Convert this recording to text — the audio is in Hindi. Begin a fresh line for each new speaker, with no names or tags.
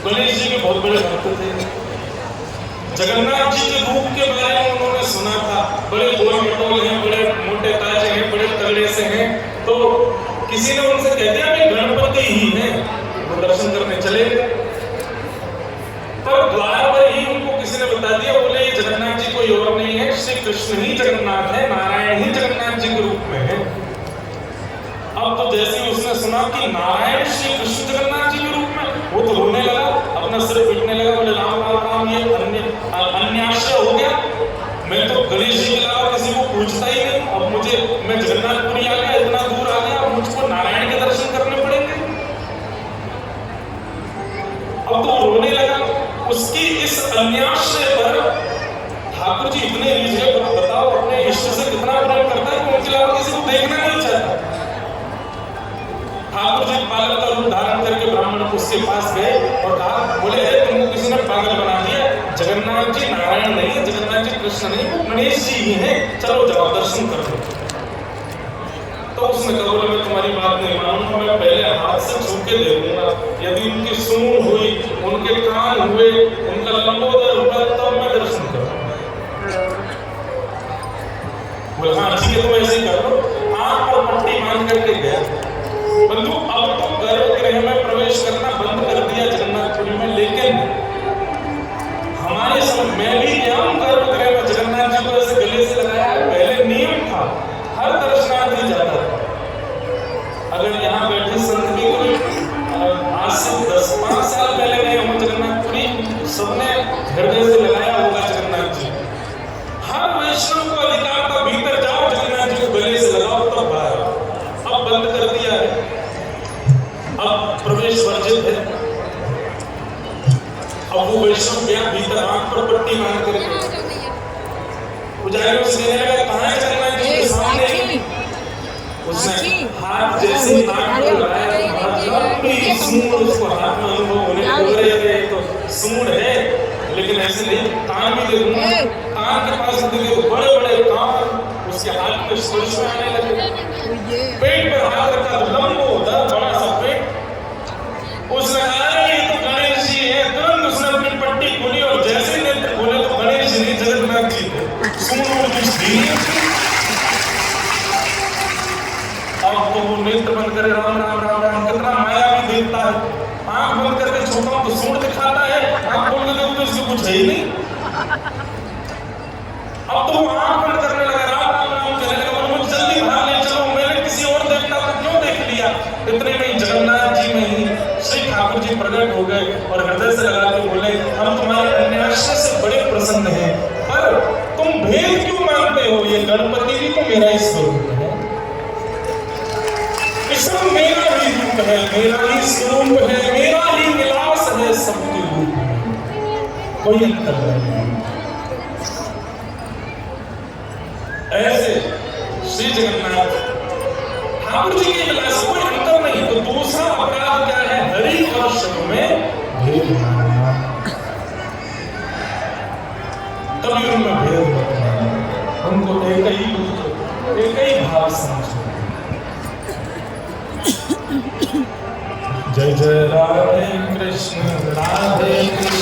गणेश जी के बहुत बड़े भक्त थे। जगन्नाथ जी के रूप के बारे में उन्होंने सुना था, बड़े गोल मटोल हैं, बड़े मोटे ताजे हैं, बड़े तगड़े से हैं। तो किसी ने उनसे कह दिया कि गणपति ही हैं, वो दर्शन करने चले गए। पर द्वार पर ही उनको किसी ने बता दिया, बोले ये जगन्नाथ जी कोई और नहीं है, श्री कृष्ण ही जगन्नाथ है, नारायण ही जगन्नाथ जी के रूप में है। अब तो जैसे ही उसने सुना कि नारायण श्री कृष्ण जगन्नाथ जी के रूप में, वो तो रोने लगा, अपना सिर पीटने लगा, बोले राम राम राम, ये अन्याश्रय हो गया। मैं तो गणेश जी के अलावा किसी को पूछता ही नहीं, अब मुझे, मैं जगन्नाथपुरी आ गया, इतना दूर आ गया, अब मुझको नारायण के दर्शन करने पड़ेंगे। अब तो रोने लगा। उसकी इस अन्याश्रय पर ठाकुर जी इतने रीझ गए, बताओ अपने इष्ट से कितना प्रेम करता है कि उनके अलावा किसी को देखना नहीं चाहता। ठाकुर जी पागल का रूप धारण करके ब्राह्मण उसके पास गए और कहा, बोले तुमको किसी ने पागल बना दिया, जगन्नाथ जी नारायण नहीं है, जगन्नाथ जी कृष्ण नहीं, वो गणेश जी ही हैं, चलो जाओ दर्शन कर लो। तो उसने कहा, बोले मैं तुम्हारी बात नहीं मानूंगा, मैं पहले हाथ से छू के देखूंगा, यदि उनकी सूंड हुई, उनके कान हुए, उनका लंबोदर हुआ, तब मैं दर्शन करूंगा। बोले हाँ ठीक है, तुम ऐसे ही कर लो। आंख पर पट्टी बांध करके गया। बंधु अब तो गर्भगृह में प्रवेश करना बंद कर दिया जगन्नाथपुरी में, लेकिन हमारे समय में भी हम गर्भगृह में जगन्नाथ जी को ऐसे गले से लगाया। पहले नियम था, हर दर्शनार्थी जाता था। अगर यहाँ बैठे संत भी कोई आज से 10-5 साल पहले गए हम जगन्नाथपुरी, सबने हृदय से लगाया होगा जगन्नाथ जी। हर वैष्णव को अधिकार था, भीतर जाओ जगन्नाथ जी को गले से लगाओ तब बाहर। अब बंद कर दिया है, अब प्रवेश वर्जित है। अब वो वैष्णव गया भीतर, आंख पर पट्टी बांध करके पुजारियों से कहने लगा, कहाँ है जगन्नाथ जी के सामने। उसने हाथ जैसे ही आंख पर लगाया, लंबी सूंड उसको हाथ में अनुभव होने लगे। तो सूंड है लेकिन ऐसे नहीं, कान भी देखूंगा, कान के पास देखे बड़े बड़े कान, उसके हाथ में स्पर्श में आने लगे। पेट पर हाथ रखा तो लंबोदर बड़ा सा पेट। उसने कहा ये तो गणेश जी है। तुरंत उसने अपनी पट्टी खोली और जैसे ही नेत्र खोले तो गणेश जी नहीं, जगन्नाथ जी थे। सूंड कुछ दी। अब तो वो नेत्र बंद करे, राम राम राम राम, कितना माया भी देखता है। आंख बंद करके छोटा हूं तो सूंड दिखाता है, आंख खोल के देखो तो इसको कुछ है ही नहीं। अब तो वो आंख बंद करने लगा, राम राम राम कहने लगा, मुझे जल्दी भाग ले चलो, मैंने किसी और देखता तो क्यों देख लिया। इतने में जगन्नाथ जी में ही श्री ठाकुर जी प्रकट हो गए और हृदय से लगा के बोले, हम तुम्हारे अन्याश्रय से बड़े प्रसन्न हैं, पर तुम भेद क्यों मानते हो, ये गणपति भी तो मेरा ही स्वरूप है, सब मेरा ही रूप है, मेरा ही स्वरूप है, मेरा ही विलास है सबके रूप में, कोई अंतर नहीं। ऐसे श्री जगन्नाथ ठाकुर जी के विलास कोई अंतर नहीं। तो दूसरा अपराध क्या है, हरि और शिव में भेद मानना। तभी उनमें भेद मत मानना, उनको एक ही भाव समझो। जय जय राधे कृष्ण राधे कृष्ण।